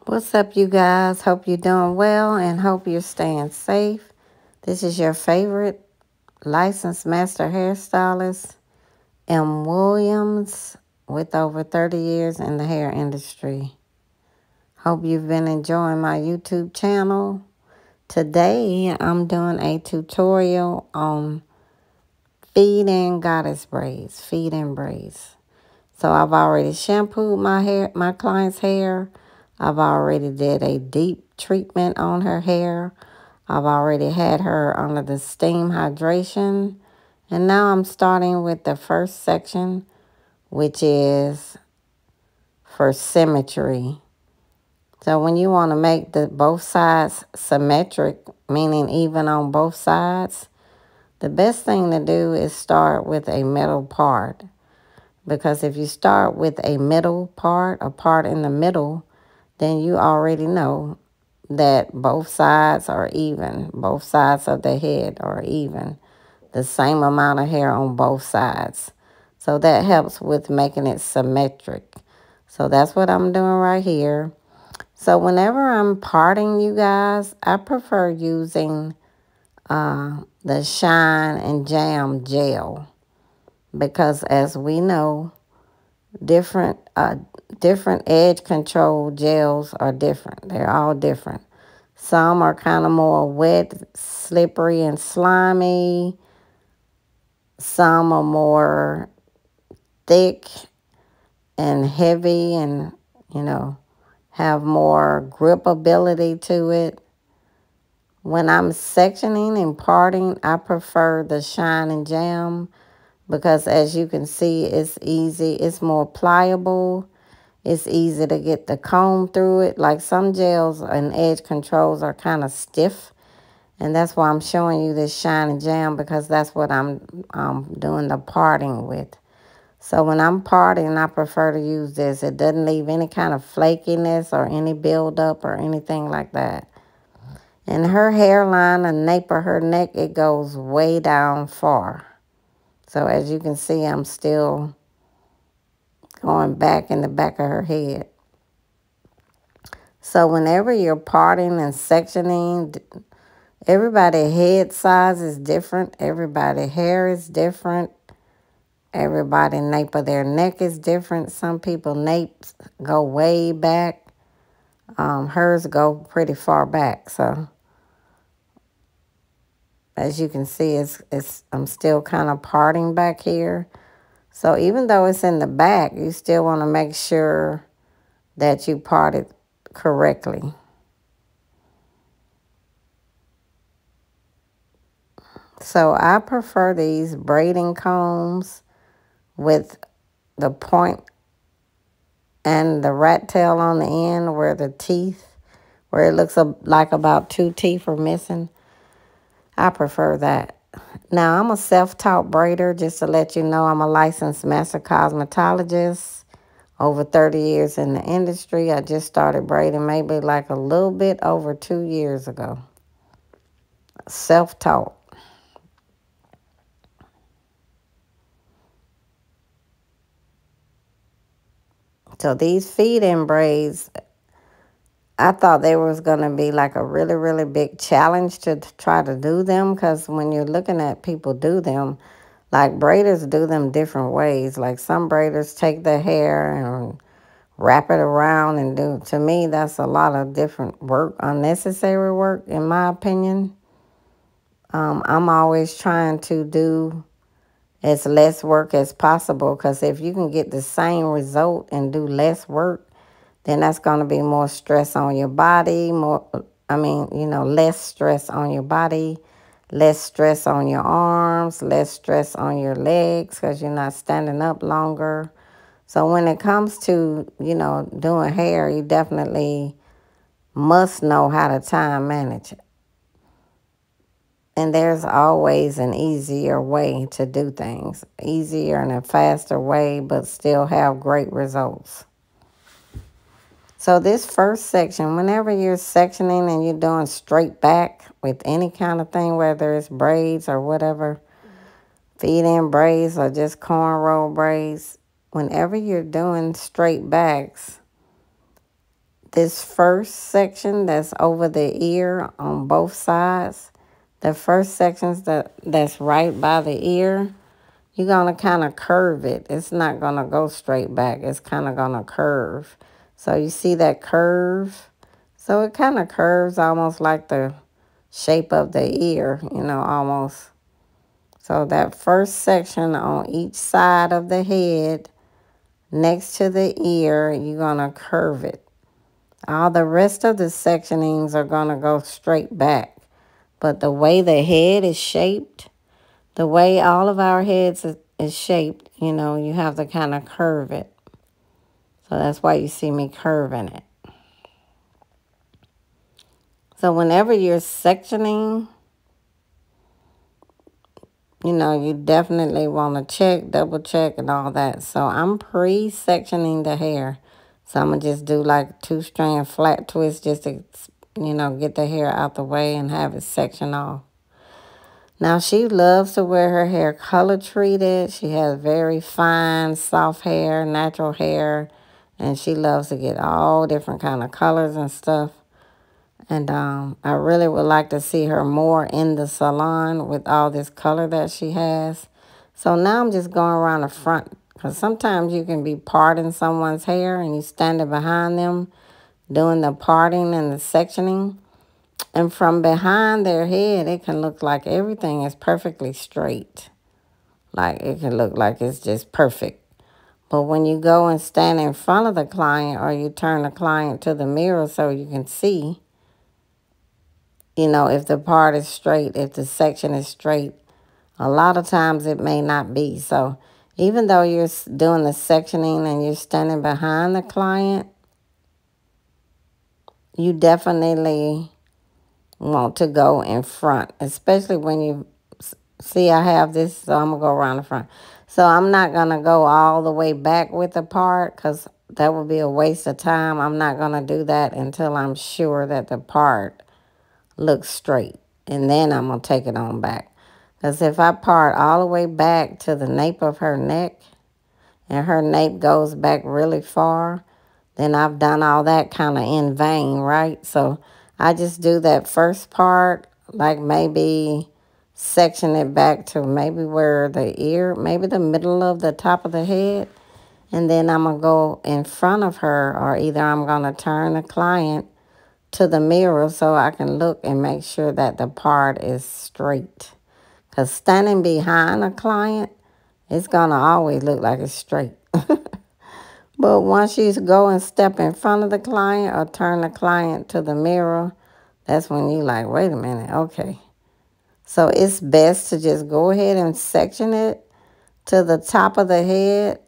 What's up, you guys? Hope you're doing well and hope you're staying safe. This is your favorite licensed master hairstylist, M. Williams, with over 30 years in the hair industry. Hope you've been enjoying my YouTube channel. Today, I'm doing a tutorial on Feed In Goddess Braids, Feed In Braids. So I've already shampooed my client's hair. I've already did a deep treatment on her hair. I've already had her under the steam hydration. And now I'm starting with the first section, which is for symmetry. So when you want to make both sides symmetric, meaning even on both sides, the best thing to do is start with a middle part. Because if you start with a middle part, a part in the middle, then you already know that both sides are even. Both sides of the head are even. The same amount of hair on both sides. So that helps with making it symmetric. So that's what I'm doing right here. So whenever I'm parting, you guys, I prefer using the Shine and Jam gel. Because as we know, different edge control gels are different. They're all different. Some are kind of more wet, slippery, and slimy. Some are more thick and heavy and, have more grip ability to it. When I'm sectioning and parting, I prefer the Shine and Jam because as you can see, it's easy. It's more pliable. It's easy to get the comb through it. Like some gels and edge controls are kind of stiff. And that's why I'm showing you this Shine and Jam because that's what I'm doing the parting with. So when I'm parting, I prefer to use this. It doesn't leave any kind of flakiness or any buildup or anything like that. And her hairline, the nape of her neck, it goes way down far. So as you can see, I'm still going back in the back of her head. So whenever you're parting and sectioning, everybody's head size is different. Everybody's hair is different. Everybody's nape of their neck is different. Some people napes go way back. Hers go pretty far back. So as you can see, I'm still kind of parting back here. So even though it's in the back, you still want to make sure that you part it correctly. So I prefer these braiding combs with the point and the rat tail on the end where the teeth, where it looks like about 2 teeth are missing. I prefer that. Now, I'm a self-taught braider, just to let you know. I'm a licensed master cosmetologist, over 30 years in the industry. I just started braiding maybe like a little bit over 2 years ago. Self-taught. So these feed-in braids, I thought they was going to be like a really, really big challenge to try to do them. Because when you're looking at people do them, like braiders do them different ways. Like some braiders take their hair and wrap it around and do. To me, that's a lot of different work, unnecessary work, in my opinion. I'm always trying to do as less work as possible, because if you can get the same result and do less work, then that's going to be more stress on your body, less stress on your body, less stress on your arms, less stress on your legs because you're not standing up longer. So when it comes to, doing hair, you definitely must know how to time manage it. And there's always an easier way to do things. Easier and a faster way, but still have great results. So this first section, whenever you're sectioning and you're doing straight back with any kind of thing, whether it's braids or whatever, feed-in braids or just cornrow braids, whenever you're doing straight backs, this first section that's over the ear on both sides, the first sections that's right by the ear, you're going to kind of curve it. It's not going to go straight back. It's kind of going to curve. So you see that curve? So it kind of curves almost like the shape of the ear, you know, almost. So that first section on each side of the head next to the ear, you're going to curve it. All the rest of the sectionings are going to go straight back. But the way the head is shaped, the way all of our heads is shaped, you know, you have to kind of curve it. So that's why you see me curving it. So whenever you're sectioning, you know, you definitely want to check, double check, and all that. So I'm pre-sectioning the hair. So I'm going to just do like 2-strand flat twist just to, you know, get the hair out the way and have it section off. Now, she loves to wear her hair color treated. She has very fine, soft hair, natural hair. And she loves to get all different kind of colors and stuff. And I really would like to see her more in the salon with all this color that she has. So now I'm just going around the front. Because sometimes you can be parting someone's hair and you standing behind them doing the parting and the sectioning. And from behind their head, it can look like everything is perfectly straight. Like it can look like it's just perfect. But when you go and stand in front of the client or you turn the client to the mirror so you can see, you know, if the part is straight, if the section is straight, a lot of times it may not be. So even though you're doing the sectioning and you're standing behind the client, you definitely want to go in front, especially when you see I have this, so I'm going to go around the front. So I'm not going to go all the way back with the part because that would be a waste of time. I'm not going to do that until I'm sure that the part looks straight. And then I'm going to take it on back. Because if I part all the way back to the nape of her neck and her nape goes back really far, then I've done all that kind of in vain, right? So I just do that first part, like maybe section it back to maybe where the ear, maybe the middle of the top of the head. And then I'm going to go in front of her, or either I'm going to turn the client to the mirror so I can look and make sure that the part is straight. Because standing behind a client, it's going to always look like it's straight. But once you go and step in front of the client or turn the client to the mirror, that's when you like, wait a minute, okay. So it's best to just go ahead and section it to the top of the head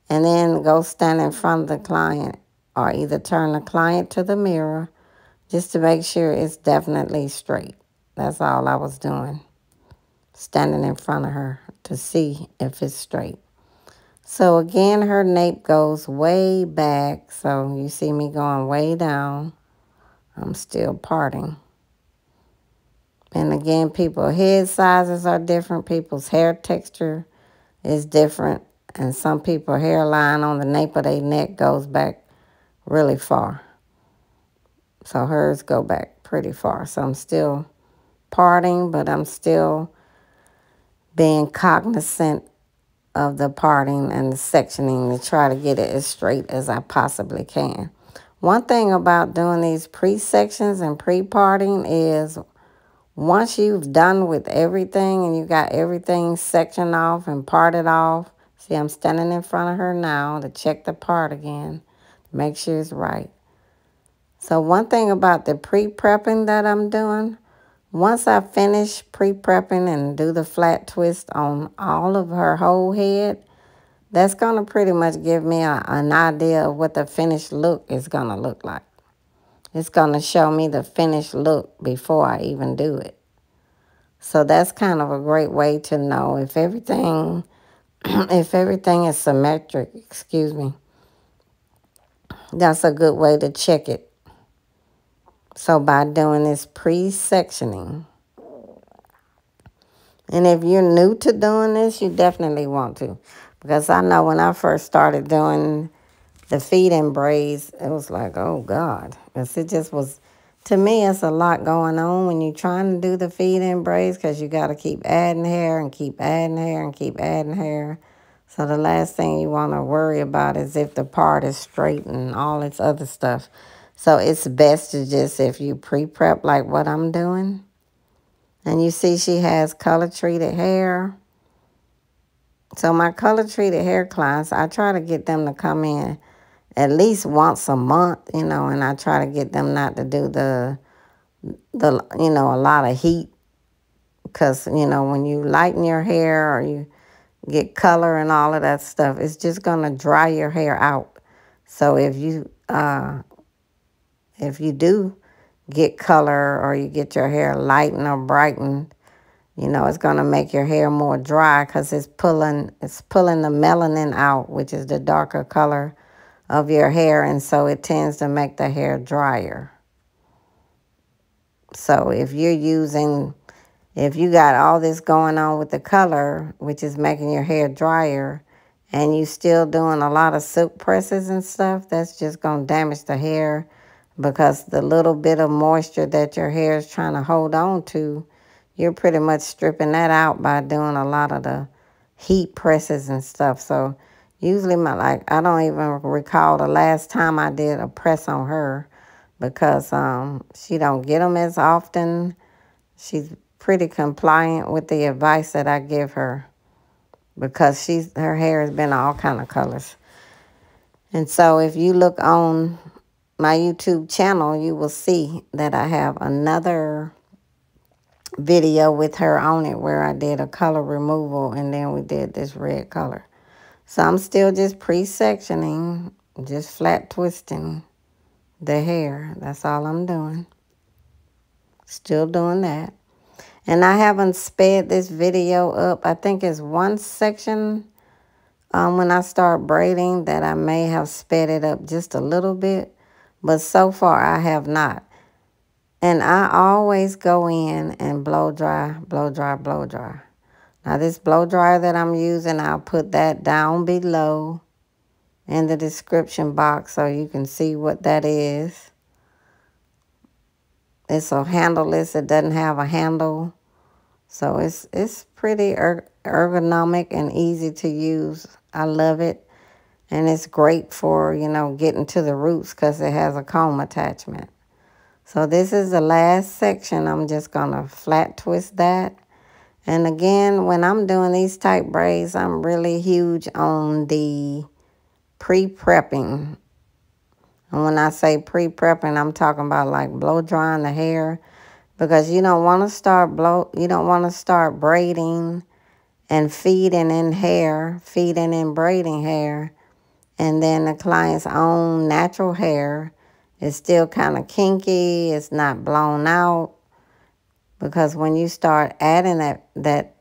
and then go stand in front of the client or either turn the client to the mirror just to make sure it's definitely straight. That's all I was doing, standing in front of her to see if it's straight. So again, her nape goes way back. So you see me going way down. I'm still parting. And again, people's head sizes are different. People's hair texture is different. And some people's hairline on the nape of their neck goes back really far. So hers go back pretty far. So I'm still parting, but I'm still being cognizant of the parting and the sectioning to try to get it as straight as I possibly can. One thing about doing these pre-sections and pre-parting is once you've done with everything and you got everything sectioned off and parted off, see I'm standing in front of her now to check the part again, make sure it's right. So one thing about the pre-prepping that I'm doing, once I finish pre-prepping and do the flat twist on all of her whole head, that's going to pretty much give me an idea of what the finished look is going to look like. It's going to show me the finished look before I even do it. So that's kind of a great way to know if everything, if everything is symmetric, excuse me. That's a good way to check it. So by doing this pre-sectioning. And if you're new to doing this, you definitely want to. Because I know when I first started doing the Feed In Braids, it was like, oh God. Because it just was, to me, it's a lot going on when you're trying to do the Feed In Braids, because you got to keep adding hair and keep adding hair and keep adding hair. So the last thing you want to worry about is if the part is straight and all this other stuff. So it's best to just, if you pre-prep like what I'm doing, and you see she has color-treated hair. So my color-treated hair clients, I try to get them to come in at least once a month, and I try to get them not to do the a lot of heat, because, when you lighten your hair or you get color and all of that stuff, it's just going to dry your hair out. So if you do get color, or you get your hair lightened or brightened, it's going to make your hair more dry, because it's pulling the melanin out, which is the darker color of your hair, and so it tends to make the hair drier. So if you got all this going on with the color, which is making your hair drier, and you still doing a lot of silk presses and stuff, that's just going to damage the hair, because the little bit of moisture that your hair is trying to hold on to, you're pretty much stripping that out by doing a lot of the heat presses and stuff. So usually I don't even recall the last time I did a press on her, because she don't get them as often. She's pretty compliant with the advice that I give her, because her hair has been all kind of colors. And so if you look on my YouTube channel, you will see that I have another video with her on it where I did a color removal, and then we did this red color. So I'm still just pre-sectioning, just flat twisting the hair. That's all I'm doing. Still doing that. And I haven't sped this video up. I think it's one section when I start braiding that I may have sped it up just a little bit. But so far I have not. And I always go in and blow dry, blow dry, blow dry. Now this blow dryer that I'm using, I'll put that down below in the description box so you can see what that is. It's a handleless. It doesn't have a handle. So it's pretty ergonomic and easy to use. I love it. And it's great for, getting to the roots, because it has a comb attachment. So this is the last section. I'm just going to flat twist that. And again, when I'm doing these type braids, I'm really huge on the pre-prepping. And when I say pre-prepping, I'm talking about like blow drying the hair, because you don't want to start braiding and feeding in braiding hair, and then the client's own natural hair is still kind of kinky, it's not blown out. Because when you start adding that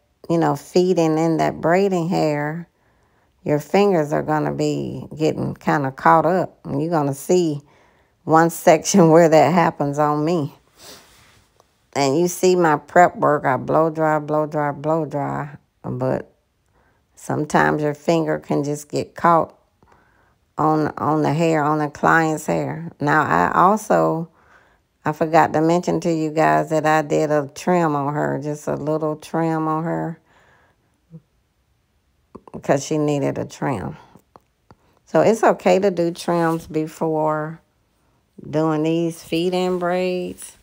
feeding in that braiding hair, your fingers are going to be getting kind of caught up. And you're going to see one section where that happens on me. And you see my prep work, I blow dry, blow dry, blow dry. But sometimes your finger can just get caught on the hair, on the client's hair. Now, I forgot to mention to you guys that I did a trim on her, just a little trim on her, because she needed a trim. So it's okay to do trims before doing these feed-in braids.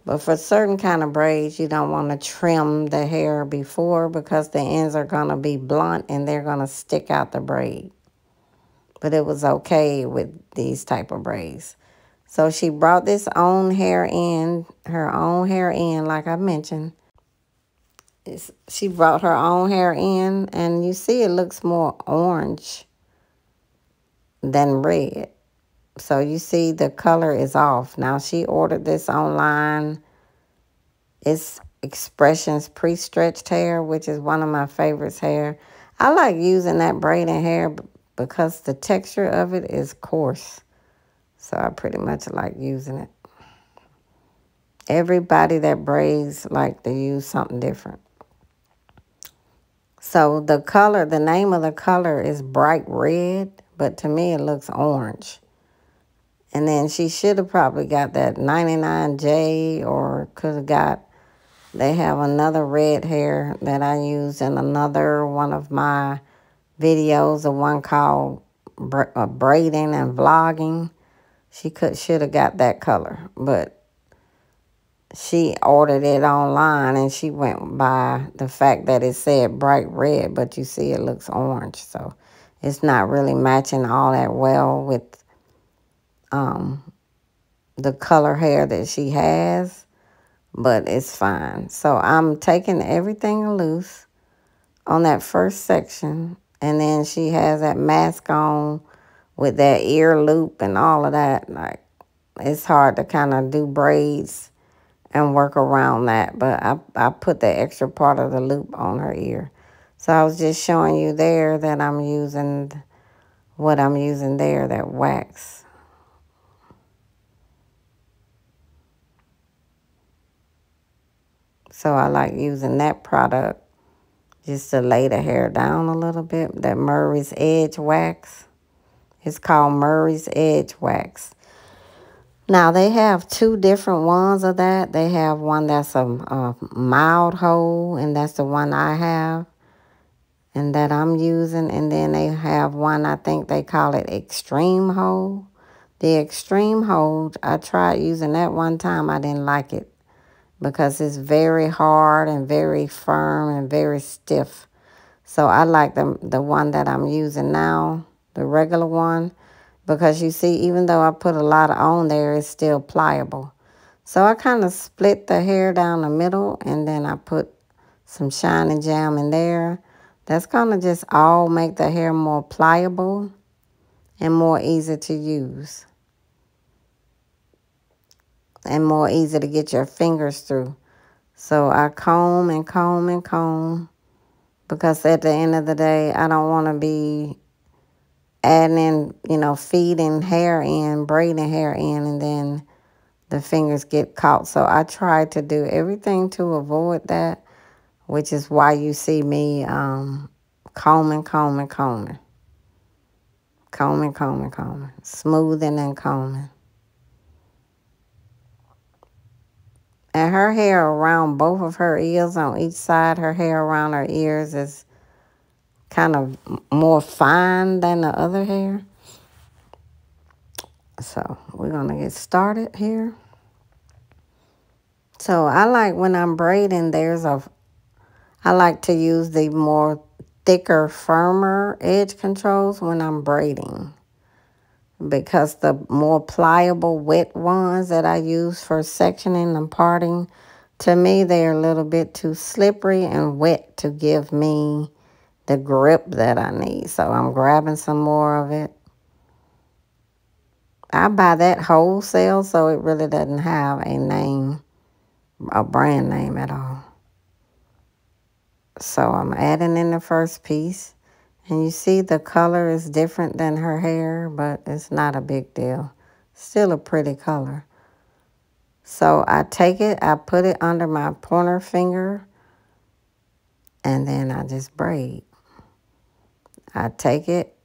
But for certain kind of braids, you don't want to trim the hair before, because the ends are going to be blunt and they're going to stick out the braid. But it was okay with these type of braids. So she brought her own hair in, like I mentioned. She brought her own hair in, and you see it looks more orange than red. So you see the color is off. Now she ordered this online. It's XPressions pre-stretched hair, which is one of my favorites hair. I like using that braiding hair because the texture of it is coarse. So I pretty much like using it. Everybody that braids like to use something different. So the name of the color is bright red, but to me it looks orange. And then she should have probably got that 99J, or could have got, they have another red hair that I used in another one of my videos, the one called Braiding and Vlogging. She should have got that color, but she ordered it online and she went by the fact that it said bright red, but you see it looks orange. So it's not really matching all that well with the color hair that she has, but it's fine. So I'm taking everything loose on that first section, and then she has that mask on with that ear loop and all of that. Like, it's hard to kind of do braids and work around that, but I put the extra part of the loop on her ear. So I was just showing you there that I'm using what I'm using there, that wax. So I like using that product just to lay the hair down a little bit. That Murray's Edge wax. It's called Murray's Edge wax. Now, they have two different ones of that. They have one that's a mild hold, and that's the one I have and that I'm using. And then they have one, I think they call it extreme hold. The extreme hold, I tried using that one time. I didn't like it, because it's very hard and very firm and very stiff. So I like the one that I'm using now, the regular one, because you see, even though I put a lot on there, it's still pliable. So I kind of split the hair down the middle, and then I put some Shine Jam in there. That's going to just all make the hair more pliable and more easy to use, and more easy to get your fingers through. So I comb and comb and comb, because at the end of the day, I don't want to be adding in, feeding hair in, braiding hair in, and then the fingers get caught. So I try to do everything to avoid that, which is why you see me combing, combing, combing. Combing, combing, combing. Smoothing and combing. And her hair around both of her ears, on each side, her hair around her ears is kind of more fine than the other hair. So we're going to get started here. So I like, when I'm braiding, I like to use the more thicker, firmer edge controls when I'm braiding, because the more pliable, wet ones that I use for sectioning and parting, to me, they're a little bit too slippery and wet to give me the grip that I need. So I'm grabbing some more of it. I buy that wholesale, so it really doesn't have a name, a brand name at all. So I'm adding in the first piece. And you see the color is different than her hair, but it's not a big deal. Still a pretty color. So I take it, I put it under my pointer finger, and then I just braid. I take it,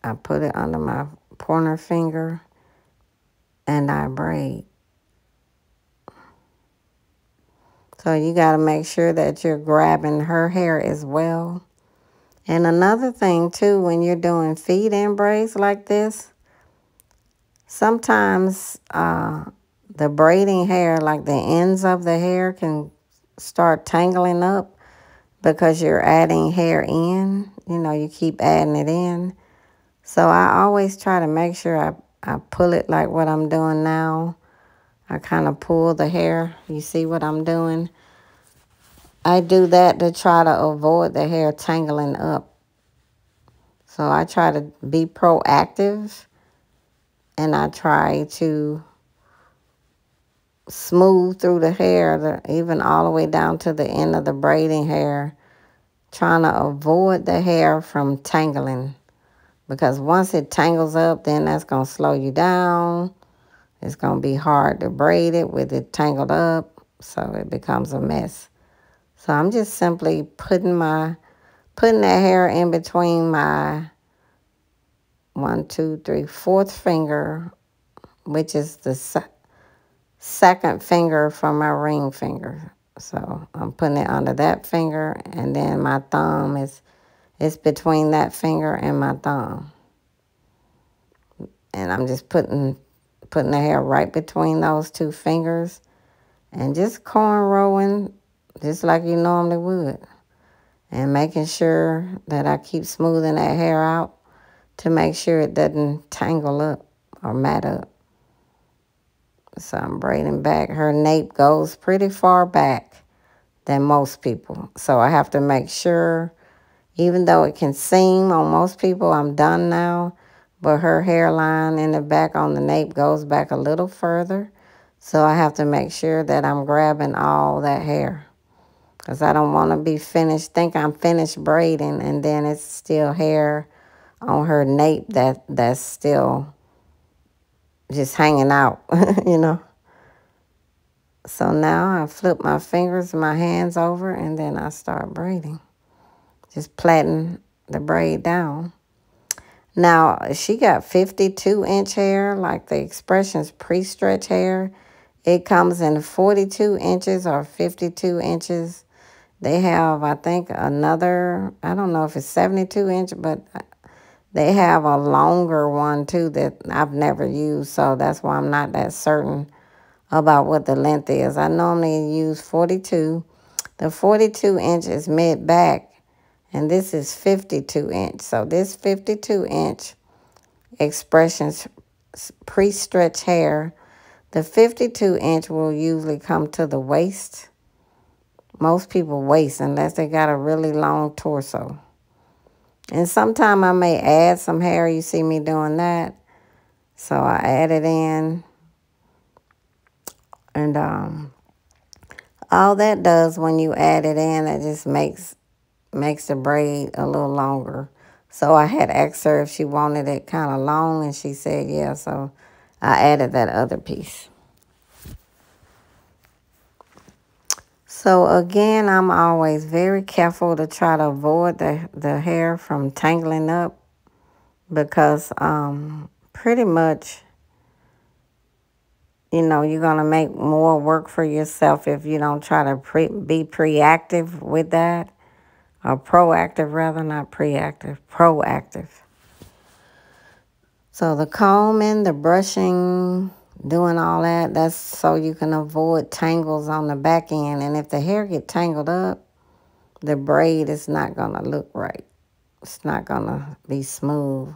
I put it under my pointer finger, and I braid. So you got to make sure that you're grabbing her hair as well. And another thing too, when you're doing feed-in braids like this, sometimes the braiding hair, like the ends of the hair, can start tangling up because you're adding hair in. You keep adding it in. So I always try to make sure I pull it like what I'm doing now. I kind of pull the hair. You see what I'm doing? I do that to try to avoid the hair tangling up. So I try to be proactive, and I try to smooth through the hair, even all the way down to the end of the braiding hair, trying to avoid the hair from tangling. Because once it tangles up, then that's going to slow you down. It's going to be hard to braid it with it tangled up, so it becomes a mess. So I'm just simply putting that hair in between my one, two, three, fourth finger, which is the second finger from my ring finger. So I'm putting it under that finger, and then my thumb is between that finger and my thumb. And I'm just putting the hair right between those two fingers and just cornrowing just like you normally would. And making sure that I keep smoothing that hair out to make sure it doesn't tangle up or mat up. So I'm braiding back. Her nape goes pretty far back than most people. So I have to make sure, even though it can seem on most people I'm done now, but her hairline in the back on the nape goes back a little further. So I have to make sure that I'm grabbing all that hair. Because I don't want to be finished, think I'm finished braiding, and then it's still hair on her nape that's still just hanging out, you know. So now I flip my fingers and my hands over, and then I start braiding. Just plaiting the braid down. Now, she got 52-inch hair, like the XPressions pre-stretch hair. It comes in 42 inches or 52 inches. They have, I think, another, I don't know if it's 72-inch, but they have a longer one, too, that I've never used. So that's why I'm not that certain about what the length is. I normally use 42. The 42-inch is mid-back, and this is 52-inch. So this 52-inch XPressions pre-stretch hair, the 52-inch will usually come to the waist. Most people waist unless they got a really long torso. And sometime I may add some hair. You see me doing that. So I add it in. And all that does when you add it in, it just makes the braid a little longer. So I had asked her if she wanted it kind of long, and she said yeah. So I added that other piece. So again, I'm always very careful to try to avoid the hair from tangling up, because pretty much, you know, you're going to make more work for yourself if you don't try to be proactive with that. Or proactive, rather, not preactive, proactive. So the combing, the brushing, doing all that, that's so you can avoid tangles on the back end. And if the hair get tangled up, the braid is not going to look right. It's not going to be smooth.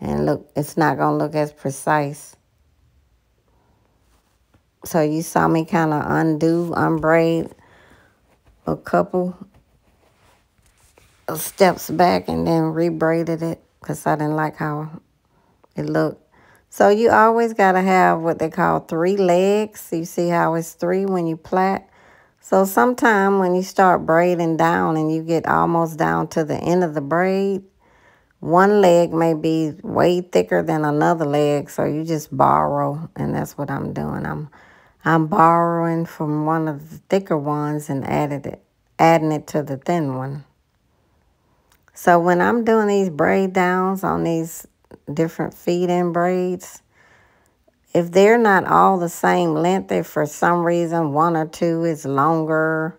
And look, it's not going to look as precise. So you saw me kind of unbraid a couple of steps back and then rebraided it because I didn't like how it looked. So you always got to have what they call 3 legs. You see how it's 3 when you plait? So sometime when you start braiding down and you get almost down to the end of the braid, one leg may be way thicker than another leg. So you just borrow, and that's what I'm doing. I'm borrowing from one of the thicker ones and adding it to the thin one. So when I'm doing these braid downs on these different feed-in braids, if they're not all the same length, if for some reason one or two is longer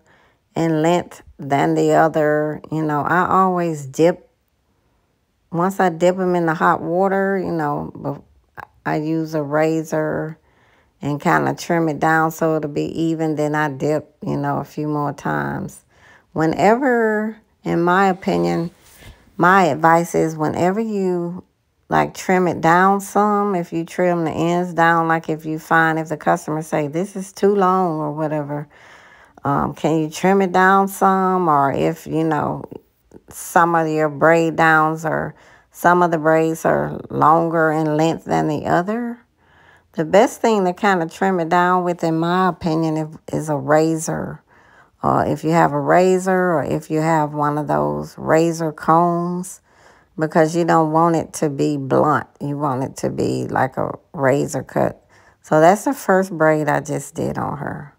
in length than the other, you know, I always dip. Once I dip them in the hot water, you know, I use a razor and kind of trim it down so it'll be even. Then I dip, you know, a few more times. Whenever, in my opinion, my advice is whenever you like trim it down some, if you trim the ends down, like if you find, if the customer say this is too long or whatever, can you trim it down some? Or if, you know, some of your braid downs or some of the braids are longer in length than the other, the best thing to kind of trim it down with, in my opinion, is a razor. If you have a razor, or if you have one of those razor combs, because you don't want it to be blunt. You want it to be like a razor cut. So that's the first braid I just did on her.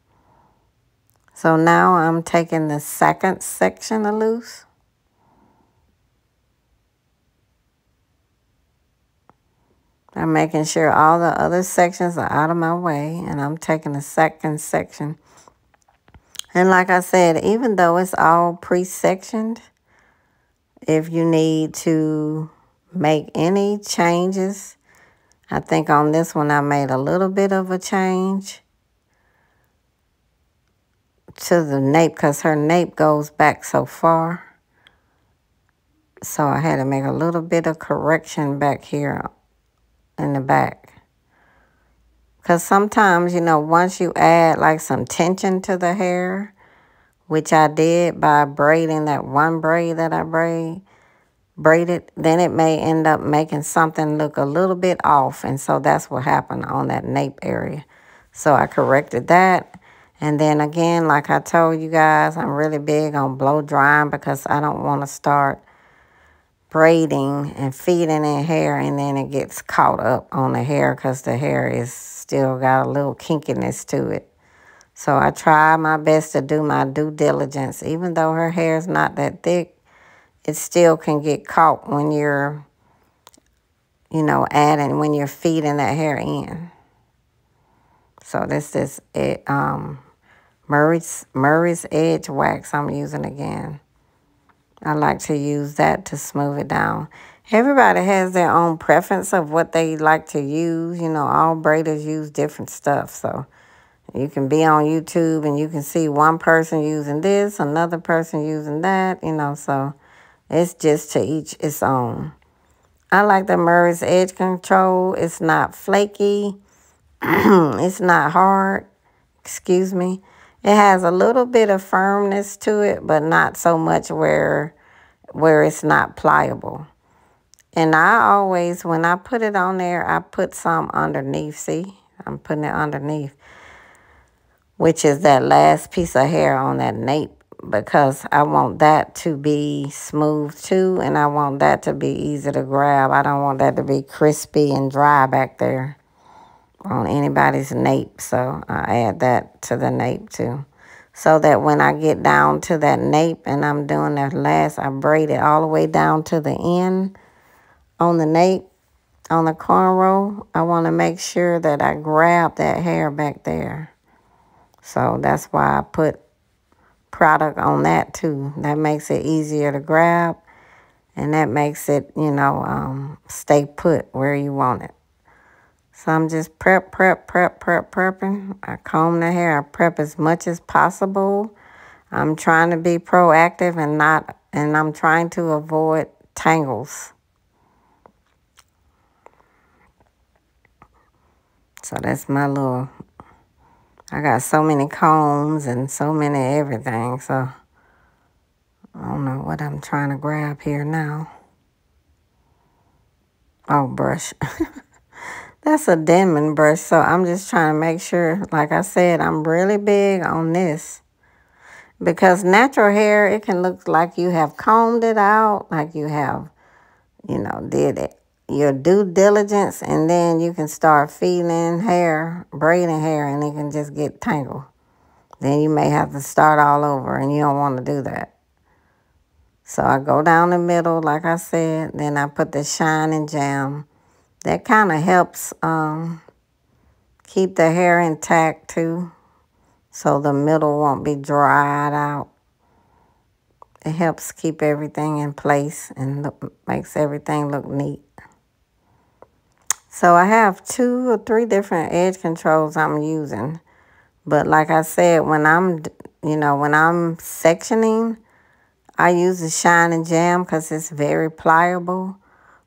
So now I'm taking the second section of loose. I'm making sure all the other sections are out of my way, and I'm taking the second section. And like I said, even though it's all pre-sectioned, if you need to make any changes, I think on this one I made a little bit of a change to the nape because her nape goes back so far. So I had to make a little bit of correction back here in the back. Because sometimes, you know, once you add like some tension to the hair, which I did by braiding that one braid that I braided, then it may end up making something look a little bit off. And so that's what happened on that nape area. So I corrected that. And then again, like I told you guys, I'm really big on blow drying because I don't want to start braiding and feeding in hair and then it gets caught up on the hair because the hair is still got a little kinkiness to it. So I try my best to do my due diligence. Even though her hair is not that thick, it still can get caught when you're, you know, when you're feeding that hair in. So this is it. Murray's Edge Wax I'm using again. I like to use that to smooth it down. Everybody has their own preference of what they like to use. You know, all braiders use different stuff. So you can be on YouTube and you can see one person using this, another person using that, you know. So it's just to each its own. I like the Murray's Edge Control. It's not flaky. It's not hard. Excuse me. It has a little bit of firmness to it, but not so much where it's not pliable. And I always, when I put it on there, I put some underneath. See, I'm putting it underneath, which is that last piece of hair on that nape, because I want that to be smooth too, and I want that to be easy to grab. I don't want that to be crispy and dry back there on anybody's nape. So I add that to the nape too, so that when I get down to that nape and I'm doing that last, I braid it all the way down to the end on the nape, on the cornrow. I want to make sure that I grab that hair back there. So that's why I put product on that too. That makes it easier to grab, and that makes it, you know, stay put where you want it. So I'm just prepping. I comb the hair. I prep as much as possible. I'm trying to be proactive and I'm trying to avoid tangles. So that's my little, I got so many combs and so many everything. So I don't know what I'm trying to grab here now. Oh, brush. That's a Denman brush, so I'm just trying to make sure, like I said, I'm really big on this. Because natural hair, it can look like you have combed it out, like you have, you know, did it, your due diligence, and then you can start feeding hair, braiding hair, and it can just get tangled. Then you may have to start all over, and you don't want to do that. So I go down the middle, like I said, then I put the shine and jam. That kind of helps keep the hair intact too, so the middle won't be dried out. It helps keep everything in place and makes everything look neat. So I have 2 or 3 different edge controls I'm using. But like I said, when I'm sectioning, I use the shine and jam because it's very pliable.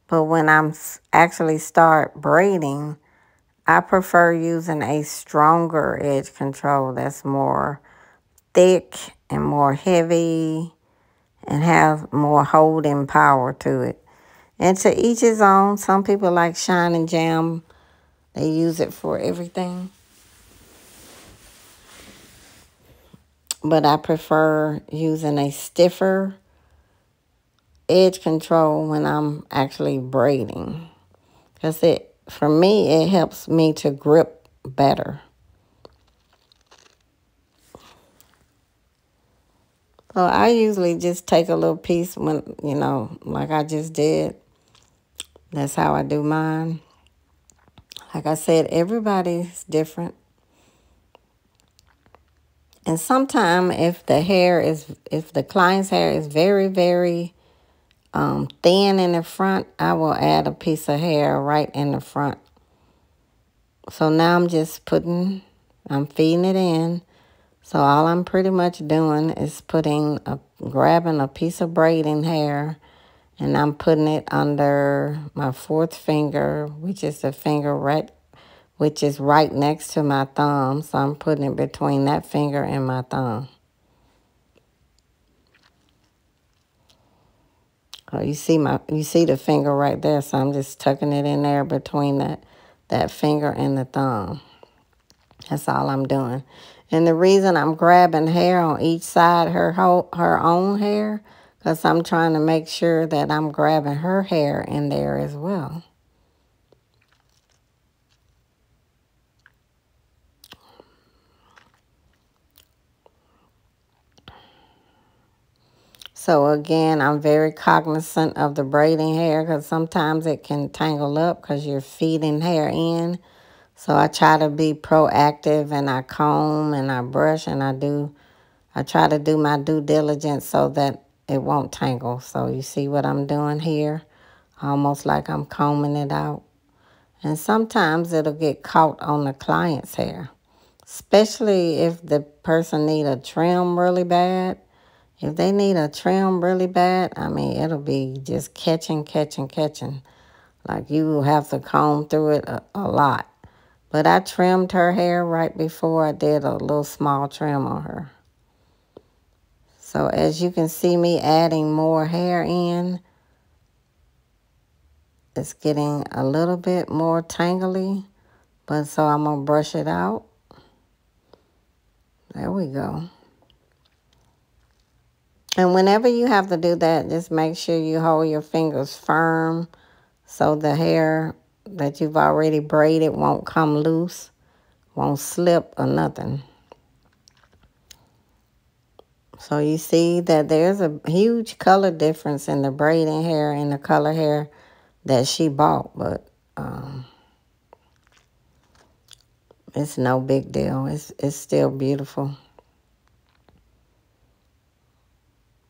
But when I'm actually start braiding, I prefer using a stronger edge control that's more thick and more heavy and have more holding power to it. And to each his own. Some people like shine and jam. They use it for everything. But I prefer using a stiffer edge control when I'm actually braiding. Because for me, it helps me to grip better. So I usually just take a little piece when, like I just did. That's how I do mine. Like I said, everybody's different. And sometimes if the client's hair is very, very thin in the front, I will add a piece of hair right in the front. So now I'm feeding it in. So all I'm pretty much doing is grabbing a piece of braiding hair, and I'm putting it under my fourth finger, which is right next to my thumb. So I'm putting it between that finger and my thumb. Oh, you see the finger right there, so I'm just tucking it in there between that finger and the thumb. That's all I'm doing. And the reason I'm grabbing hair on each side, her own hair, because I'm trying to make sure that I'm grabbing her hair in there as well. So again, I'm very cognizant of the braiding hair because sometimes it can tangle up because you're feeding hair in. So I try to be proactive, and I comb and I brush and I try to do my due diligence so that it won't tangle. So you see what I'm doing here? Almost like I'm combing it out. And sometimes it'll get caught on the client's hair, especially if the person need a trim really bad. If they need a trim really bad, I mean, it'll be just catching. Like you will have to comb through it a lot. But I trimmed her hair right before I did a little small trim on her. So as you can see me adding more hair in, it's getting a little bit more tangly. But so I'm going to brush it out. There we go. And whenever you have to do that, just make sure you hold your fingers firm so the hair that you've already braided won't come loose, won't slip or nothing. So you see that there's a huge color difference in the braiding hair and the color hair that she bought, but it's no big deal. It's still beautiful.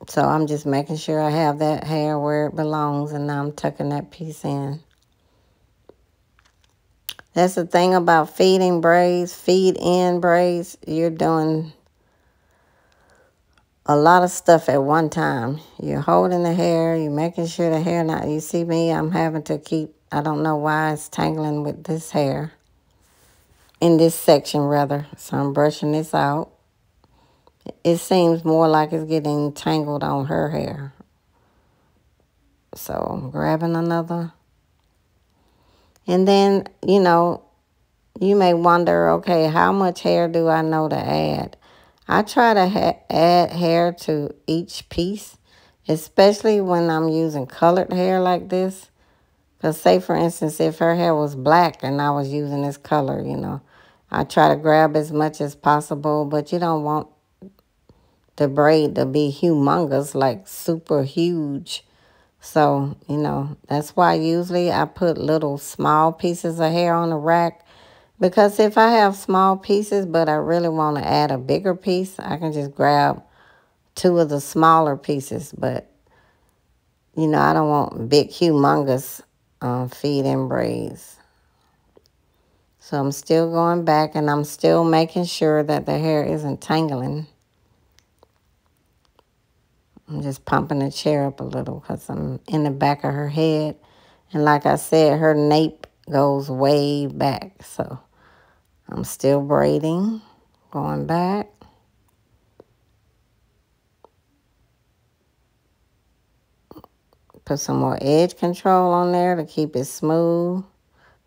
So I'm just making sure I have that hair where it belongs, and now I'm tucking that piece in. That's the thing about feeding braids, feed in braids. You're doing a lot of stuff at one time. You're holding the hair, you're making sure the hair not, you see me, I'm having to keep, I don't know why it's tangling with this hair. In this section rather. So I'm brushing this out. It seems more like it's getting tangled on her hair. So I'm grabbing another. And then, you know, you may wonder, okay, how much hair do I know to add? I try to add hair to each piece, especially when I'm using colored hair like this. Because say, for instance, if her hair was black and I was using this color, you know, I try to grab as much as possible, but you don't want the braid to be humongous, like super huge. So, you know, that's why usually I put little small pieces of hair on the rack. Because if I have small pieces, but I really want to add a bigger piece, I can just grab two of the smaller pieces. But, you know, I don't want big, humongous feed in braids. So I'm still going back, and I'm still making sure that the hair isn't tangling. I'm just pumping the chair up a little because I'm in the back of her head. And like I said, her nape goes way back. So I'm still braiding, going back. Put some more edge control on there to keep it smooth.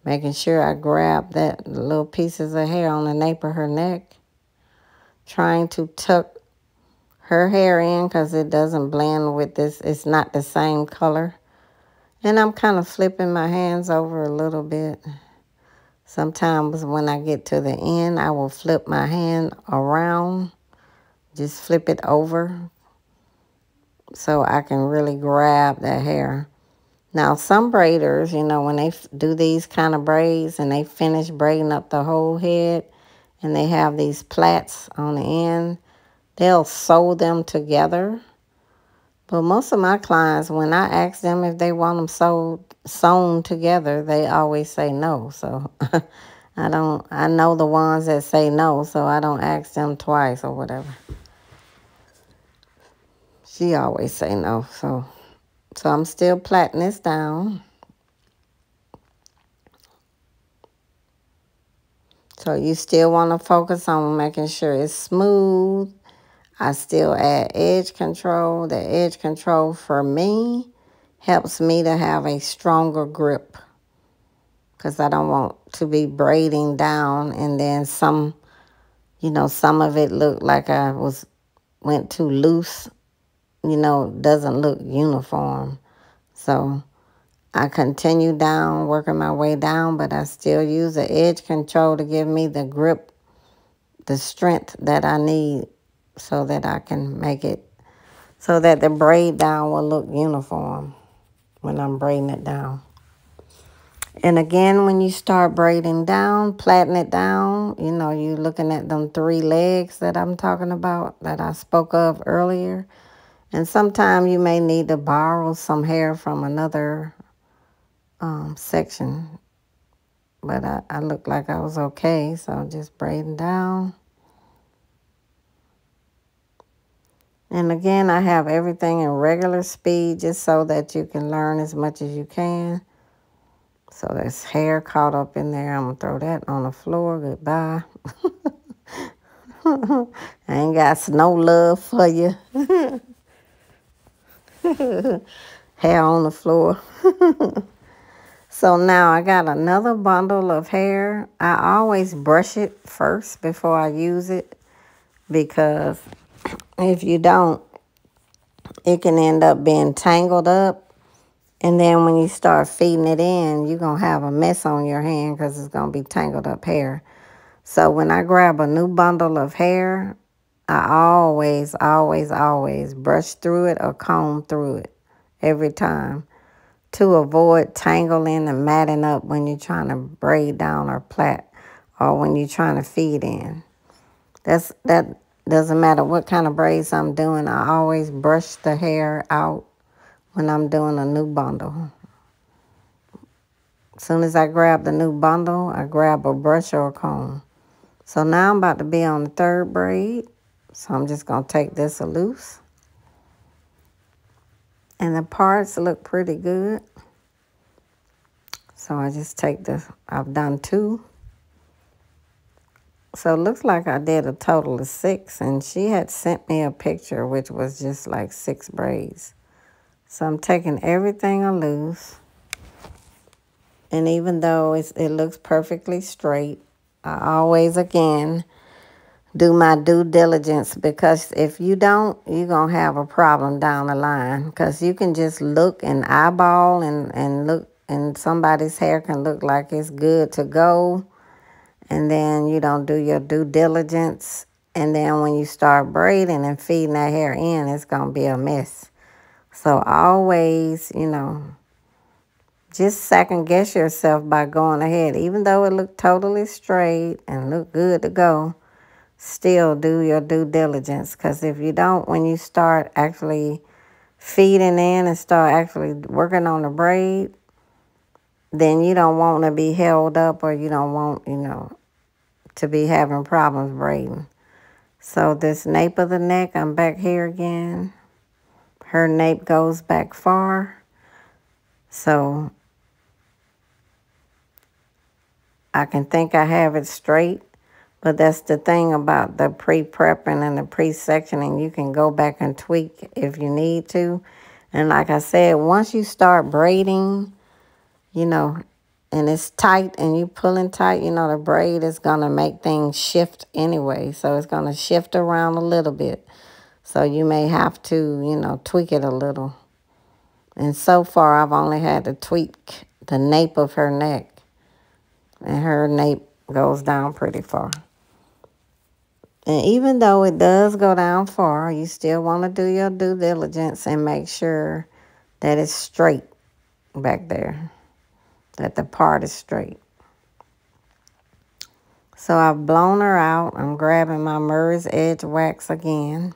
Making sure I grab that little pieces of hair on the nape of her neck. Trying to tuck her hair in because it doesn't blend with this. It's not the same color. And I'm kind of flipping my hands over a little bit. Sometimes when I get to the end, I will flip my hand around. Just flip it over so I can really grab that hair. Now, some braiders, you know, when they do these kind of braids and they finish braiding up the whole head and they have these plaits on the end, they'll sew them together. But most of my clients, when I ask them if they want them sewn together, they always say no. So I know the ones that say no, so I don't ask them twice or whatever. She always say no, so I'm still plaiting this down. So you still want to focus on making sure it's smooth. I still add edge control. The edge control for me helps me to have a stronger grip, because I don't want to be braiding down and then some of it looked like I went too loose, doesn't look uniform. So I continue down, working my way down, but I still use the edge control to give me the grip, the strength that I need so that I can make it, so that the braid down will look uniform when I'm braiding it down. And again, when you start braiding down, plaiting it down, you're looking at them 3 legs that I'm talking about, that I spoke of earlier. And sometimes you may need to borrow some hair from another section. But I looked like I was okay, so just braiding down. And again, I have everything in regular speed just so that you can learn as much as you can. So there's hair caught up in there. I'm going to throw that on the floor. Goodbye. I ain't got no love for you. Hair on the floor. So now I got another bundle of hair. I always brush it first before I use it, because if you don't, it can end up being tangled up. And then when you start feeding it in, you're going to have a mess on your hand because it's going to be tangled up hair. So when I grab a new bundle of hair, I always brush through it or comb through it every time, to avoid tangling and matting up when you're trying to braid down or plait, or when you're trying to feed in. That doesn't matter what kind of braids I'm doing. I always brush the hair out when I'm doing a new bundle. As soon as I grab the new bundle, I grab a brush or a comb. So now I'm about to be on the 3rd braid. So I'm just going to take this loose. And the parts look pretty good. So I just take I've done 2. So it looks like I did a total of 6. And she had sent me a picture, which was just like 6 braids. So I'm taking everything loose. And even though it looks perfectly straight, I always, again, do my due diligence, because if you don't, you're going to have a problem down the line, because you can just look and eyeball and look, and somebody's hair can look like it's good to go, and then you don't do your due diligence, and then when you start braiding and feeding that hair in, it's going to be a mess. So always, just second guess yourself by going ahead. Even though it looked totally straight and looked good to go, still do your due diligence. Because if you don't, when you start actually feeding in and start actually working on the braid, then you don't want to be held up, or you don't want, to be having problems braiding. So this nape of the neck, I'm back here again. Her nape goes back far. So I can think I have it straight, but that's the thing about the pre-prepping and the pre-sectioning. You can go back and tweak if you need to. And like I said, once you start braiding, and it's tight and you pulling tight, the braid is going to make things shift anyway. So it's going to shift around a little bit. So you may have to, tweak it a little. And so far, I've only had to tweak the nape of her neck. And her nape goes down pretty far. And even though it does go down far, you still want to do your due diligence and make sure that it's straight. back there, that the part is straight. So I've blown her out. I'm grabbing my Murray's Edge wax again.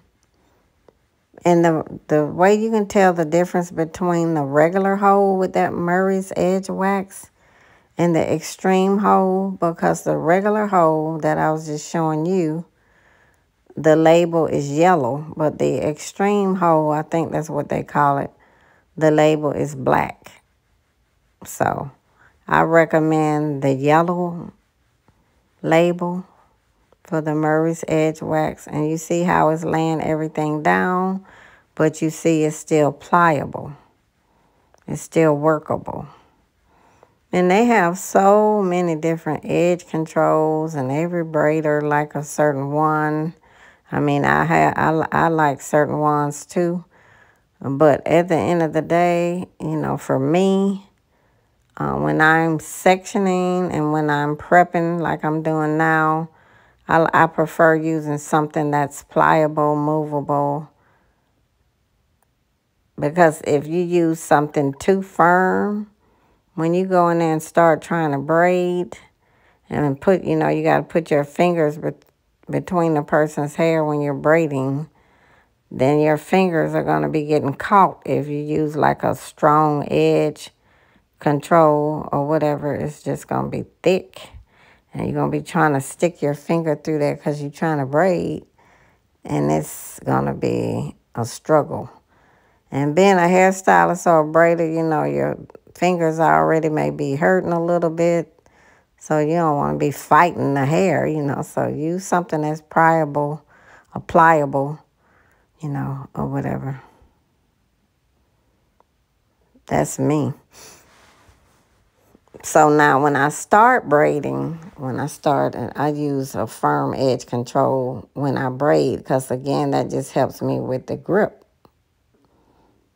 And the way you can tell the difference between the regular hold with that Murray's Edge wax and the extreme hold, because the regular hold that I was just showing you, the label is yellow, but the extreme hold, I think that's what they call it, the label is black. So I recommend the yellow label for the Murray's Edge wax. And you see how it's laying everything down, but you see it's still pliable. It's still workable. And they have so many different edge controls, and every braider like a certain one. I mean, I like certain ones too. But at the end of the day, you know, for me, when I'm sectioning and when I'm prepping like I'm doing now, I prefer using something that's pliable, movable. Because if you use something too firm, when you go in there and start trying to braid and put, you know, you got to put your fingers between the person's hair when you're braiding, then your fingers are going to be getting caught if you use like a strong edge control or whatever. It's just going to be thick. And you're going to be trying to stick your finger through there because you're trying to braid. And it's going to be a struggle. And being a hairstylist or a braider, you know, your fingers already may be hurting a little bit. So you don't want to be fighting the hair, you know. So use something that's pliable, you know, or whatever. That's me. So now when I start braiding, I use a firm edge control when I braid, because again, that just helps me with the grip.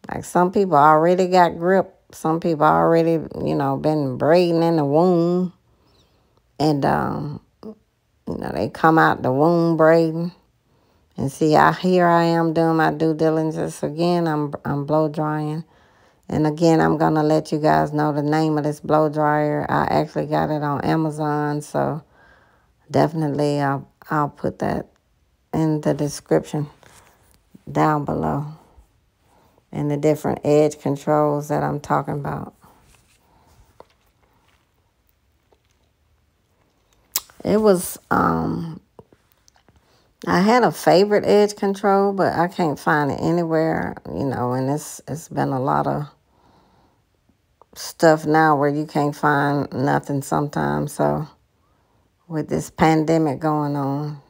Like some people already got grip. Some people already, you know, been braiding in the womb. And, you know, they come out the womb braiding. And see, here I am doing my due diligence again. I'm blow drying. And again, I'm going to let you guys know the name of this blow dryer. I actually got it on Amazon. So definitely I'll put that in the description down below. And the different edge controls that I'm talking about. It was, I had a favorite edge control, but I can't find it anywhere, you know, and it's been a lot of stuff now where you can't find nothing sometimes. So with this pandemic going on,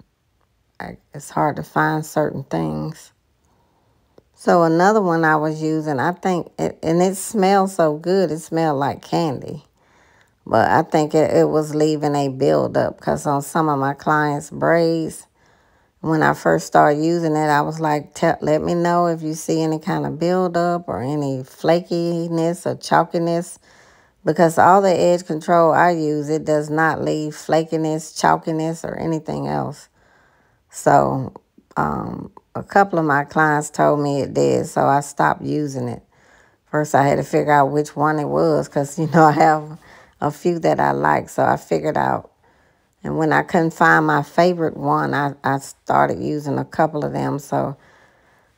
it's hard to find certain things. So another one I was using, I think, and it smells so good. It smelled like candy. But I think it was leaving a buildup, because on some of my clients' braids, when I first started using it, I was like, let me know if you see any kind of buildup or any flakiness or chalkiness. Because all the edge control I use, it does not leave flakiness, chalkiness, or anything else. So a couple of my clients told me it did, so I stopped using it. First, I had to figure out which one it was, because, you know, I have a few that I like, so I figured out. And when I couldn't find my favorite one, I started using a couple of them, so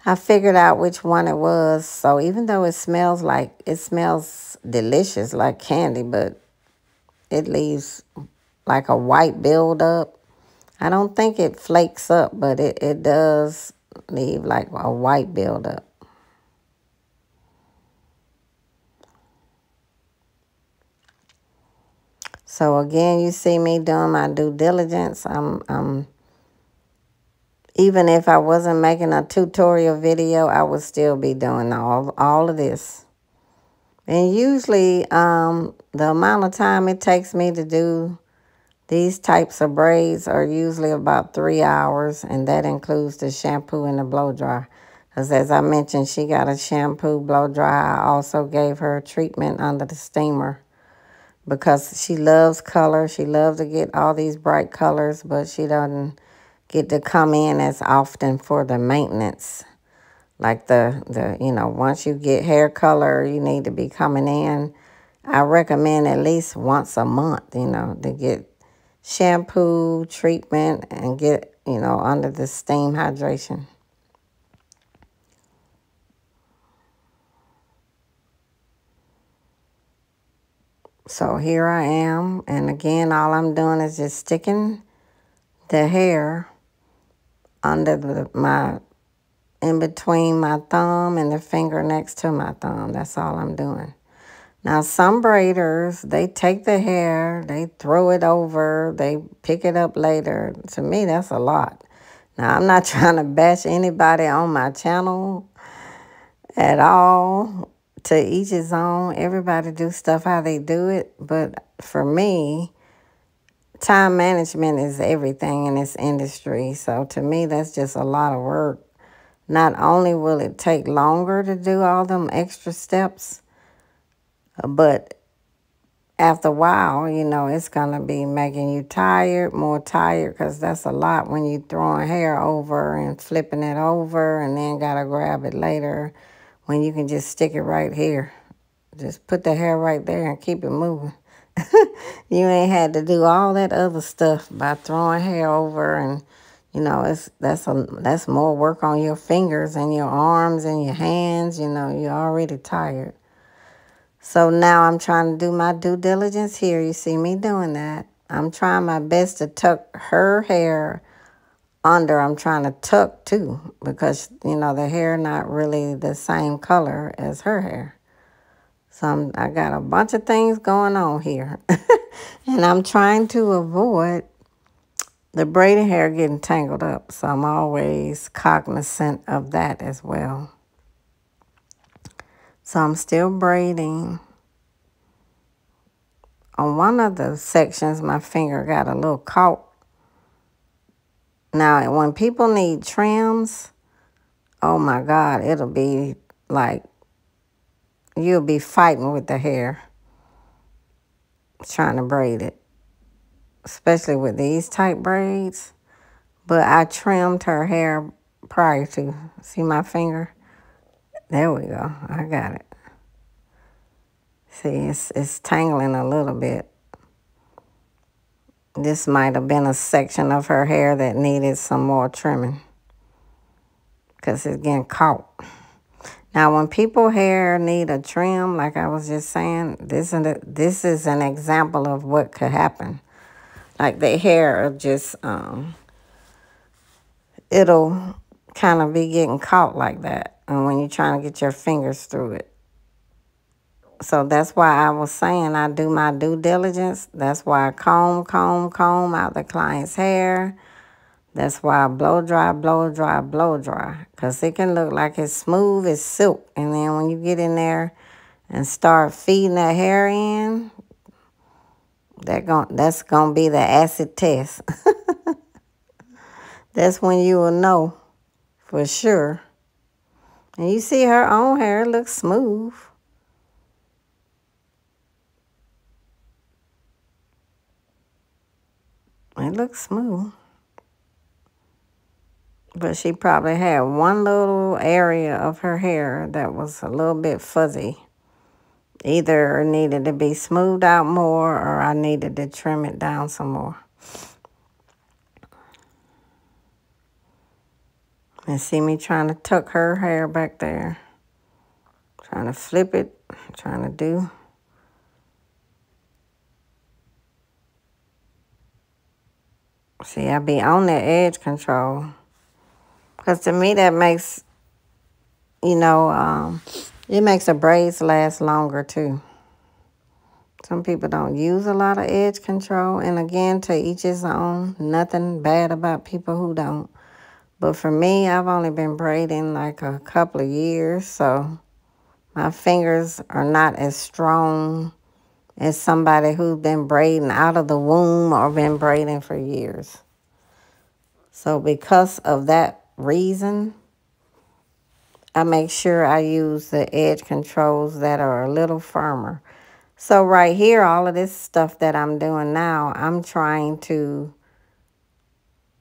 I figured out which one it was. So even though it smells delicious, like candy, but it leaves like a white buildup. I don't think it flakes up, but it does leave like a white buildup. So again, you see me doing my due diligence. I'm even if I wasn't making a tutorial video, I would still be doing all of this. And usually, the amount of time it takes me to do these types of braids are usually about 3 hours, and that includes the shampoo and the blow dry. Because as I mentioned, she got a shampoo blow dry. I also gave her a treatment under the steamer, because she loves color. She loves to get all these bright colors, but she doesn't get to come in as often for the maintenance Like you know, once you get hair color, you need to be coming in. I recommend at least once a month, you know, to get shampoo, treatment, and get, you know, under the steam hydration. So here I am, and again, all I'm doing is just sticking the hair under my, in between my thumb and the finger next to my thumb. That's all I'm doing. Now, some braiders, they take the hair, they throw it over, they pick it up later. To me, that's a lot. Now, I'm not trying to bash anybody on my channel at all. To each his own. Everybody do stuff how they do it. But for me, time management is everything in this industry. So to me, that's just a lot of work. Not only will it take longer to do all them extra steps, but after a while, you know, it's going to be making you tired, more tired, because that's a lot when you throwing hair over and flipping it over and then got to grab it later when you can just stick it right here. Just put the hair right there and keep it moving. You ain't had to do all that other stuff by throwing hair over, and you know, that's more work on your fingers and your arms and your hands. You know, you're already tired. So now I'm trying to do my due diligence here. You see me doing that. I'm trying my best to tuck her hair under. I'm trying to tuck too, because, you know, the hair not really the same color as her hair. So I got a bunch of things going on here. And I'm trying to avoid the braided hair getting tangled up. So I'm always cognizant of that as well. So I'm still braiding. On one of the sections, my finger got a little caught. Now, when people need trims, oh my God, it'll be like you'll be fighting with the hair trying to braid it, especially with these type braids. But I trimmed her hair prior to. See my finger? There we go. I got it. See, it's tangling a little bit. This might have been a section of her hair that needed some more trimming because it's getting caught. Now, when people hair need a trim, like I was just saying, this is an example of what could happen. Like the hair just, it'll kind of be getting caught like that. And when you're trying to get your fingers through it. So that's why I was saying I do my due diligence. That's why I comb out the client's hair. That's why I blow dry. Because it can look like it's smooth as silk. And then when you get in there and start feeding that hair in, that's going to be the acid test. That's when you will know for sure. And you see her own hair looks smooth. It looks smooth. But she probably had one little area of her hair that was a little bit fuzzy. Either it needed to be smoothed out more or I needed to trim it down some more. And see me trying to tuck her hair back there. Trying to flip it. Trying to do. See, I be on that edge control. Because to me that makes, you know, it makes the braids last longer too. Some people don't use a lot of edge control. And again, to each his own. Nothing bad about people who don't. But for me, I've only been braiding like a couple of years. So my fingers are not as strong as somebody who's been braiding out of the womb or been braiding for years. So because of that reason, I make sure I use the edge controls that are a little firmer. So right here, all of this stuff that I'm doing now, I'm trying to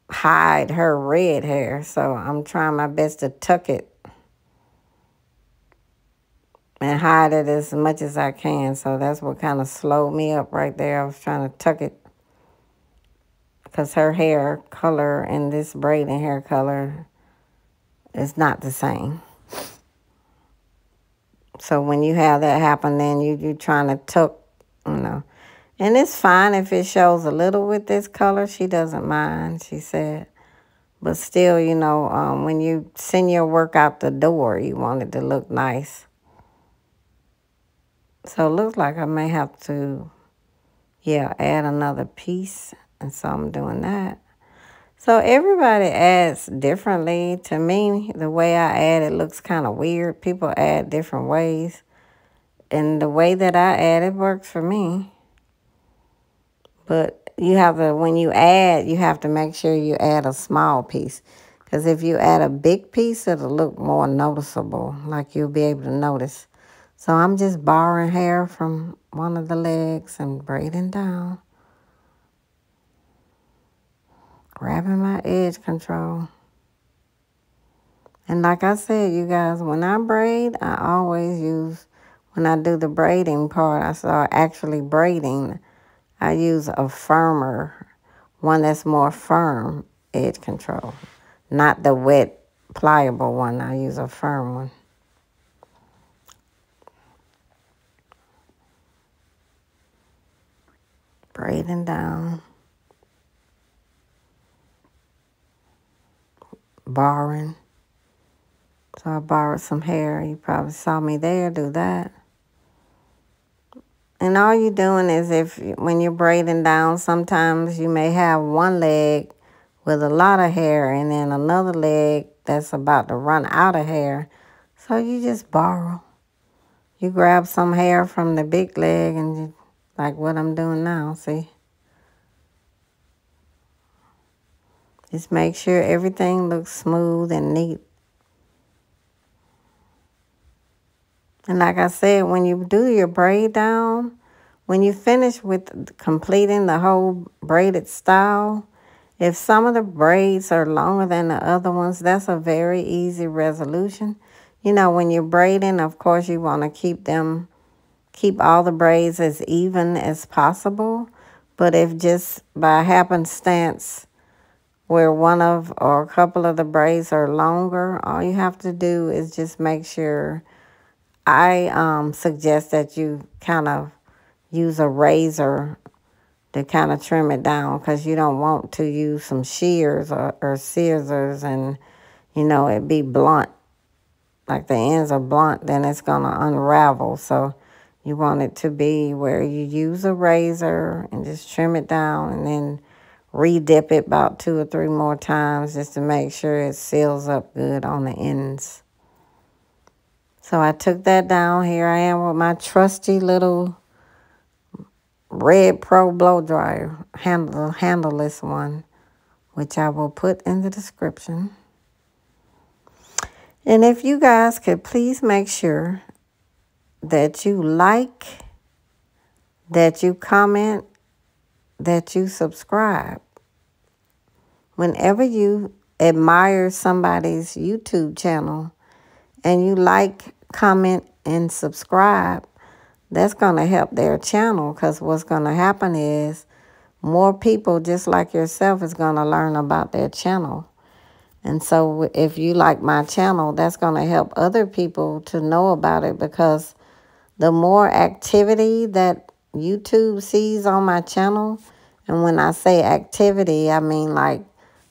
hide her red hair. So I'm trying my best to tuck it and hide it as much as I can. So that's what kind of slowed me up right there. I was trying to tuck it because her hair color and this braiding hair color is not the same. So when you have that happen, then you trying to tuck, you know. And it's fine if it shows a little with this color. She doesn't mind, she said. But still, you know, when you send your work out the door, you want it to look nice. So it looks like I may have to, yeah, add another piece. And so I'm doing that. So everybody adds differently. To me, the way I add it looks kind of weird. People add different ways. And the way that I add it works for me. But you have to, when you add, you have to make sure you add a small piece. Because if you add a big piece, it'll look more noticeable. Like you'll be able to notice. So I'm just borrowing hair from one of the legs and braiding down. Grabbing my edge control. And like I said, you guys, when I braid, I always use, when I do the braiding part, I start actually braiding, I use a firmer, one that's more firm edge control. Not the wet, pliable one. I use a firm one. Braiding down. Borrowing. So I borrowed some hair. You probably saw me there do that. And all you're doing is when you're braiding down, sometimes you may have one leg with a lot of hair and then another leg that's about to run out of hair. So you just borrow. You grab some hair from the big leg and you, like what I'm doing now, see? Just make sure everything looks smooth and neat. And like I said, when you do your braid down, when you finish with completing the whole braided style, if some of the braids are longer than the other ones, that's a very easy resolution. You know, when you're braiding, of course, you want to keep all the braids as even as possible. But if just by happenstance where one of or a couple of the braids are longer, all you have to do is just make sure. I suggest that you kind of use a razor to kind of trim it down because you don't want to use some shears or scissors and, you know, it be blunt. Like the ends are blunt, then it's going to unravel. So you want it to be where you use a razor and just trim it down and then re-dip it about 2 or 3 more times just to make sure it seals up good on the ends. So I took that down. Here I am with my trusty little Red Pro blow dryer, handleless one, which I will put in the description. And if you guys could please make sure that you like, that you comment, that you subscribe. Whenever you admire somebody's YouTube channel and you like, comment, and subscribe, that's going to help their channel because what's going to happen is more people just like yourself is going to learn about their channel. And so if you like my channel, that's going to help other people to know about it because the more activity that YouTube sees on my channel, and when I say activity, I mean like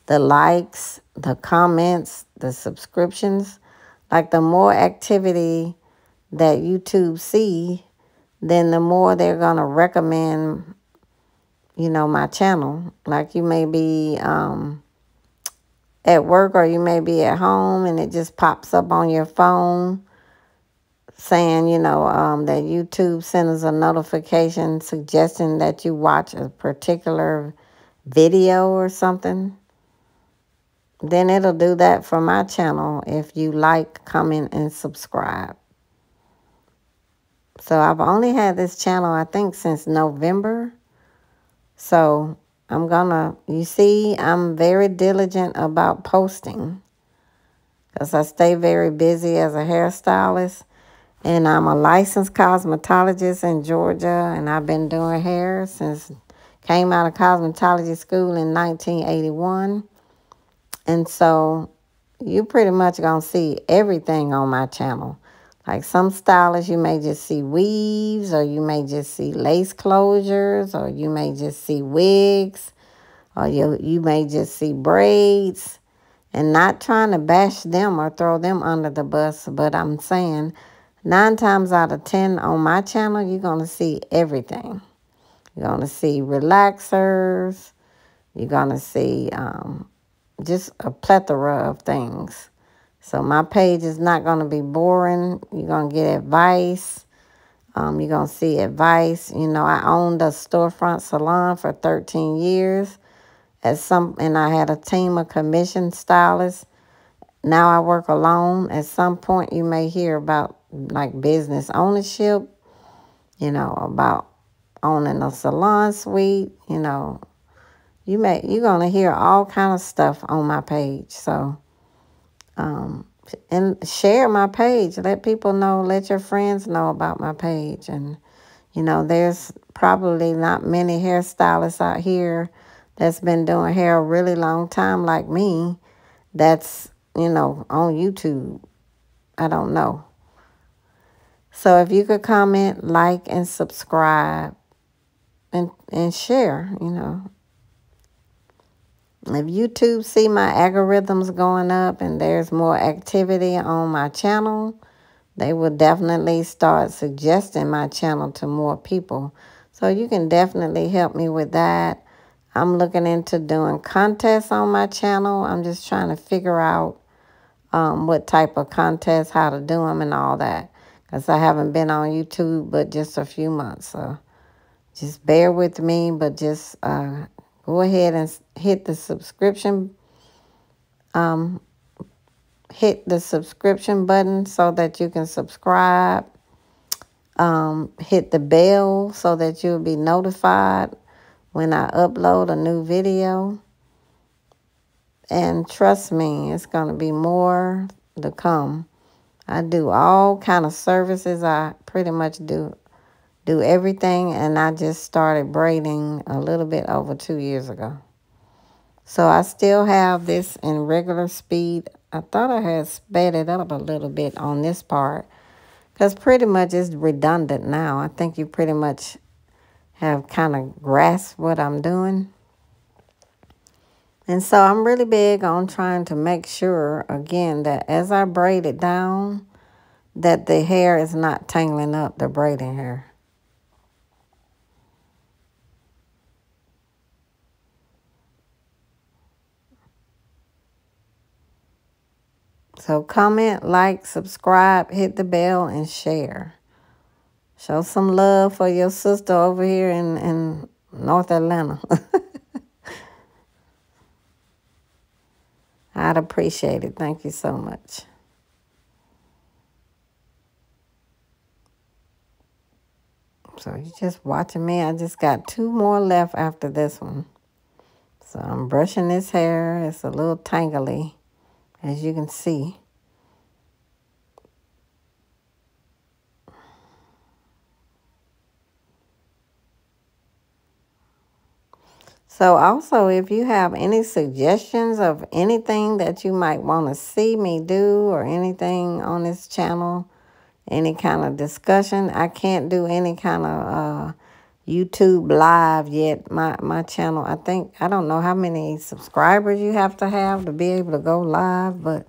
the likes, the comments, the subscriptions, like the more activity that YouTube see, then the more they're going to recommend, you know, my channel. Like you may be at work or you may be at home and it just pops up on your phone saying, you know, that YouTube sends a notification suggesting that you watch a particular video or something. Then it'll do that for my channel if you like, comment, and subscribe. So I've only had this channel, I think, since November. So I'm gonna, you see, I'm very diligent about posting because I stay very busy as a hairstylist. And I'm a licensed cosmetologist in Georgia, and I've been doing hair since came out of cosmetology school in 1981. And so you pretty much going to see everything on my channel. Like some stylists, you may just see weaves, or you may just see lace closures, or you may just see wigs, or you may just see braids. And not trying to bash them or throw them under the bus, but I'm saying 9 times out of 10 on my channel, you're going to see everything. You're going to see relaxers. You're going to see just a plethora of things. So my page is not going to be boring. You're going to get advice. You're going to see advice. You know, I owned a storefront salon for 13 years. And I had a team of commissioned stylists. Now I work alone. At some point, you may hear about like business ownership, you know, about owning a salon suite. You know, you're gonna hear all kind of stuff on my page. So, and share my page. Let people know. Let your friends know about my page. And you know, there's probably not many hairstylists out here that's been doing hair a really long time like me. That's, you know, on YouTube. I don't know. So if you could comment, like, and subscribe, and share, you know. If YouTube see my algorithms going up and there's more activity on my channel, they will definitely start suggesting my channel to more people. So you can definitely help me with that. I'm looking into doing contests on my channel. I'm just trying to figure out what type of contests, how to do them, and all that. Because I haven't been on YouTube but just a few months. So just bear with me, but just go ahead and hit the subscription button so that you can subscribe. Hit the bell so that you'll be notified when I upload a new video. And trust me, it's going to be more to come. I do all kind of services. I pretty much do everything, and I just started braiding a little bit over 2 years ago. So I still have this in regular speed. I thought I had sped it up a little bit on this part because pretty much it's redundant now. I think you pretty much have kind of grasped what I'm doing. And so I'm really big on trying to make sure, again, that as I braid it down, that the hair is not tangling up the braiding hair. So comment, like, subscribe, hit the bell, and share. Show some love for your sister over here in North Atlanta. I'd appreciate it. Thank you so much. So you're just watching me. I just got 2 more left after this one. So I'm brushing this hair. It's a little tangly, as you can see. So also, if you have any suggestions of anything that you might want to see me do or anything on this channel, any kind of discussion, I can't do any kind of YouTube live yet. My channel, I don't know how many subscribers you have to be able to go live, but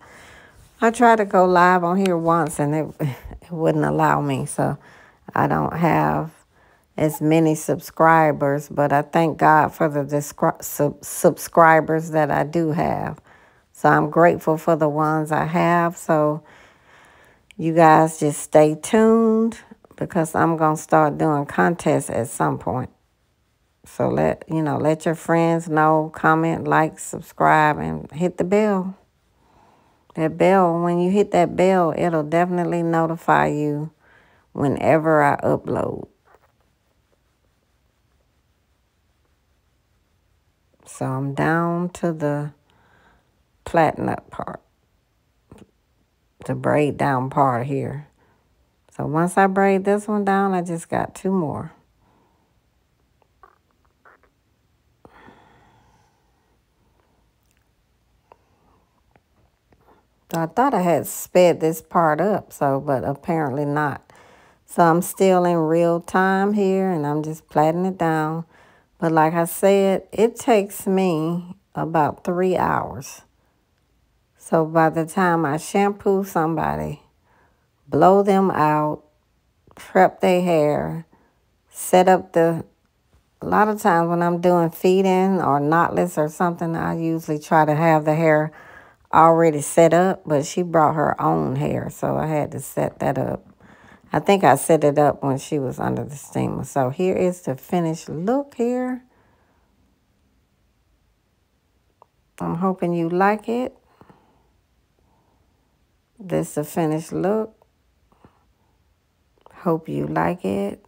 I tried to go live on here once and it wouldn't allow me. So I don't have as many subscribers, but I thank God for the subscribers that I do have. So I'm grateful for the ones I have. So you guys just stay tuned because I'm going to start doing contests at some point. So let your friends know, comment, like, subscribe, and hit the bell. That bell, when you hit that bell, it'll definitely notify you whenever I upload. So I'm down to the plait nut part, the braid down part here. So once I braid this one down, I just got 2 more. So I thought I had sped this part up, but apparently not. So I'm still in real time here, and I'm just plaiting it down. But like I said, it takes me about 3 hours. So by the time I shampoo somebody, blow them out, prep their hair, set up a lot of times when I'm doing feed-in or knotless or something, I usually try to have the hair already set up, but she brought her own hair, so I had to set that up. I think I set it up when she was under the steamer. So here is the finished look here. I'm hoping you like it. This is the finished look. Hope you like it.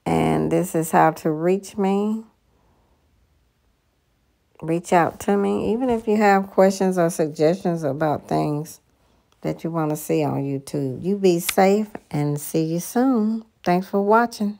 And this is how to reach me. Reach out to me. Even if you have questions or suggestions about things that you want to see on YouTube. You be safe and see you soon. Thanks for watching.